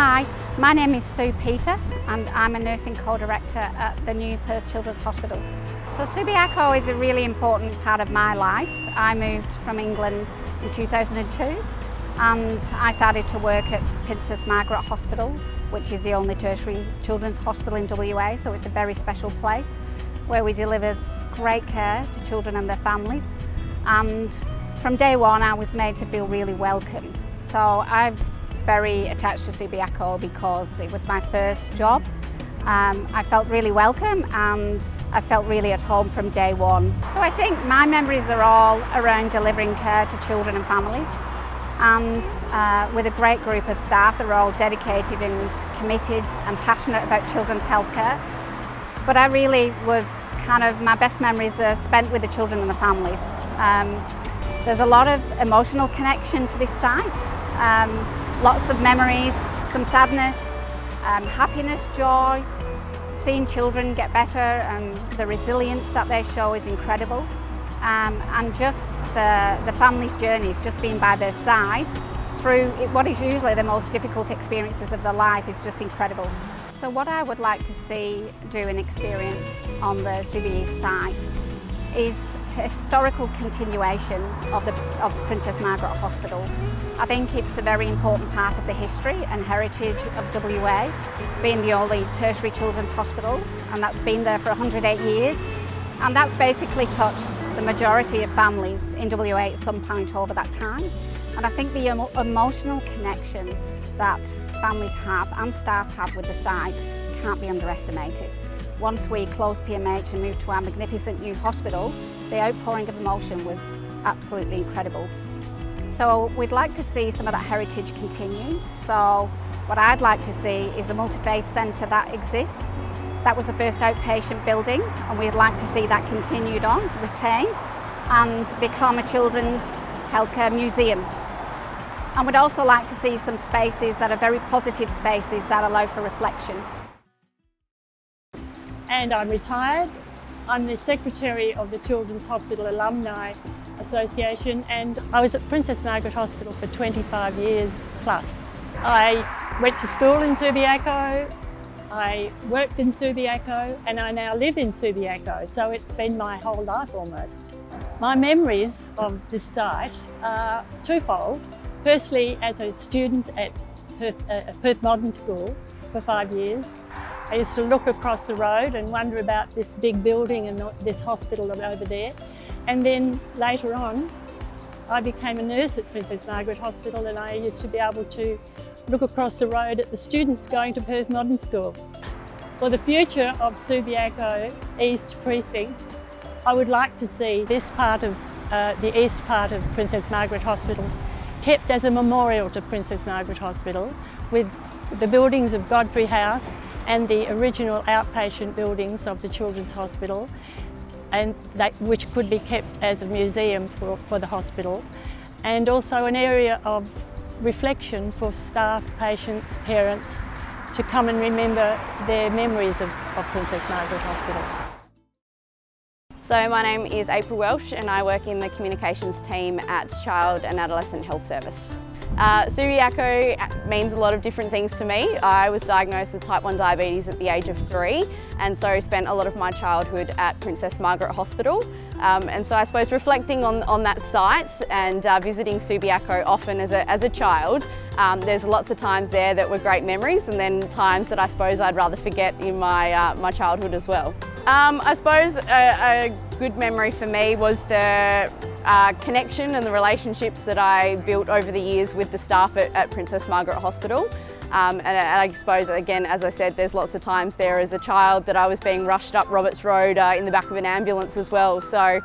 Hi, my name is Sue Peter and I'm a nursing co-director at the new Perth Children's Hospital. So Subiaco is a really important part of my life. I moved from England in 2002 and I started to work at Princess Margaret Hospital, which is the only tertiary children's hospital in WA, so it's a very special place where we deliver great care to children and their families. And from day one I was made to feel really welcome. So I'm very attached to Subiaco because it was my first job. I felt really welcome and I felt really at home from day one. So I think my memories are all around delivering care to children and families, and with a great group of staff that are all dedicated and committed and passionate about children's healthcare. But I really would my best memories are spent with the children and the families. There's a lot of emotional connection to this site, lots of memories, some sadness, happiness, joy. Seeing children get better and the resilience that they show is incredible. And just the family's journeys, just being by their side through what is usually the most difficult experiences of their life is just incredible. So what I would like to see do and experience on the Subi East site is historical continuation of Princess Margaret Hospital. I think it's a very important part of the history and heritage of WA, being the only tertiary children's hospital, and that's been there for 108 years. And that's basically touched the majority of families in WA at some point over that time. And I think the emotional connection that families have and staff have with the site can't be underestimated. Once we closed PMH and moved to our magnificent new hospital, the outpouring of emotion was absolutely incredible. So we'd like to see some of that heritage continue. So what I'd like to see is the multi-faith centre that exists. That was the first outpatient building, and we'd like to see that continued on, retained, and become a children's healthcare museum. And we'd also like to see some spaces that are very positive spaces that allow for reflection. And I'm retired. I'm the Secretary of the Children's Hospital Alumni Association, and I was at Princess Margaret Hospital for 25 years plus. I went to school in Subiaco, I worked in Subiaco, and I now live in Subiaco, so it's been my whole life almost. My memories of this site are twofold. Firstly, as a student at Perth Modern School for 5 years, I used to look across the road and wonder about this big building and this hospital over there. And then later on, I became a nurse at Princess Margaret Hospital, and I used to be able to look across the road at the students going to Perth Modern School. For the future of Subiaco East Precinct, I would like to see this part of the east part of Princess Margaret Hospital kept as a memorial to Princess Margaret Hospital, with the buildings of Godfrey House and the original outpatient buildings of the Children's Hospital, and which could be kept as a museum for the hospital, and also an area of reflection for staff, patients, parents to come and remember their memories of Princess Margaret Hospital. So my name is April Welsh and I work in the communications team at Child and Adolescent Health Service. Subiaco means a lot of different things to me. I was diagnosed with type 1 diabetes at the age of 3, and so spent a lot of my childhood at Princess Margaret Hospital. And so I suppose reflecting on that site and visiting Subiaco often as a child, there's lots of times there that were great memories, and then times that I suppose I'd rather forget in my childhood as well. I suppose a good memory for me was the connection and the relationships that I built over the years with the staff at Princess Margaret Hospital. And I suppose, again, as I said, there's lots of times there as a child that I was being rushed up Roberts Road in the back of an ambulance as well. So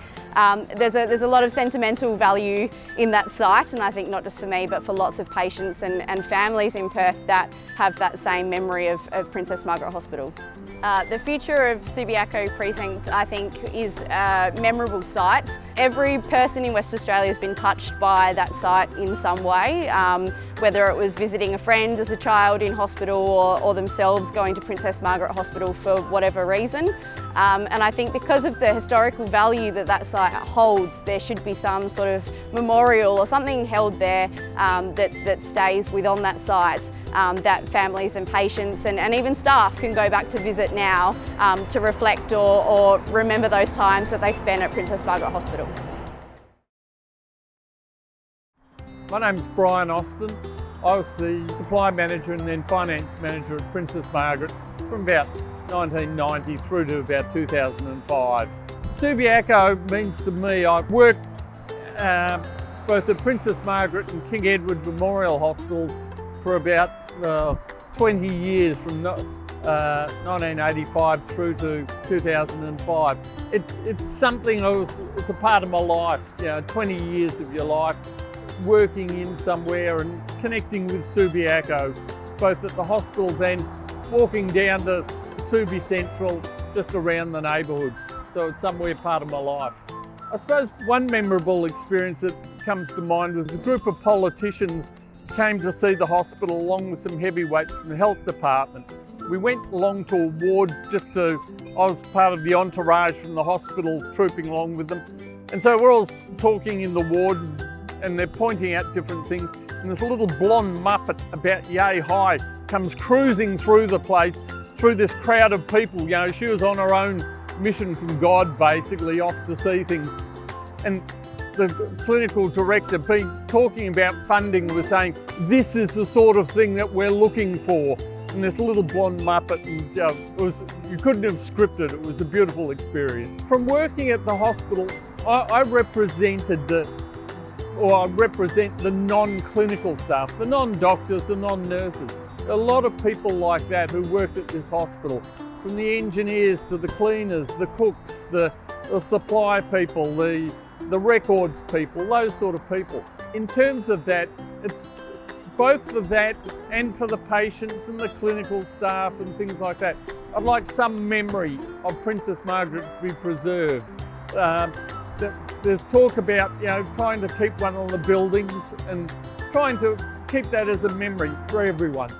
there's a lot of sentimental value in that site, and I think not just for me but for lots of patients and families in Perth that have that same memory of Princess Margaret Hospital. The future of Subiaco Precinct, I think, is a memorable site. Every person in West Australia has been touched by that site in some way, whether it was visiting a friend as a child in hospital or themselves going to Princess Margaret Hospital for whatever reason. And I think because of the historical value that that site holds, there should be some sort of memorial or something held there that stays within that site, that families and patients and even staff can go back to visit now to reflect or remember those times that they spent at Princess Margaret Hospital. My name's Brian Austin. I was the supply manager and then finance manager at Princess Margaret from about 1990 through to about 2005. Subiaco means to me, I've worked both at Princess Margaret and King Edward Memorial Hospitals for about 20 years, from 1985 through to 2005. It's something, it's a part of my life, 20 years of your life working in somewhere and connecting with Subiaco, both at the hospitals and walking down to Subi Central, just around the neighbourhood. So it's somewhere part of my life. I suppose one memorable experience that comes to mind was a group of politicians came to see the hospital along with some heavyweights from the health department. We went along to a ward I was part of the entourage from the hospital trooping along with them. And so we're all talking in the ward and they're pointing out different things. And this little blonde muppet about yay high comes cruising through the place, through this crowd of people. She was on her own mission from God, basically, off to see things. And the clinical director, talking about funding, was saying, this is the sort of thing that we're looking for. And this little blonde muppet, and you couldn't have scripted it. It was a beautiful experience. From working at the hospital, I represent the non-clinical staff, the non-doctors, the non-nurses. A lot of people like that who worked at this hospital, from the engineers to the cleaners, the cooks, the supply people, the records people, those sort of people. In terms of that, it's both for that and for the patients and the clinical staff and things like that. I'd like some memory of Princess Margaret to be preserved. There's talk about trying to keep one on the buildings and trying to keep that as a memory for everyone.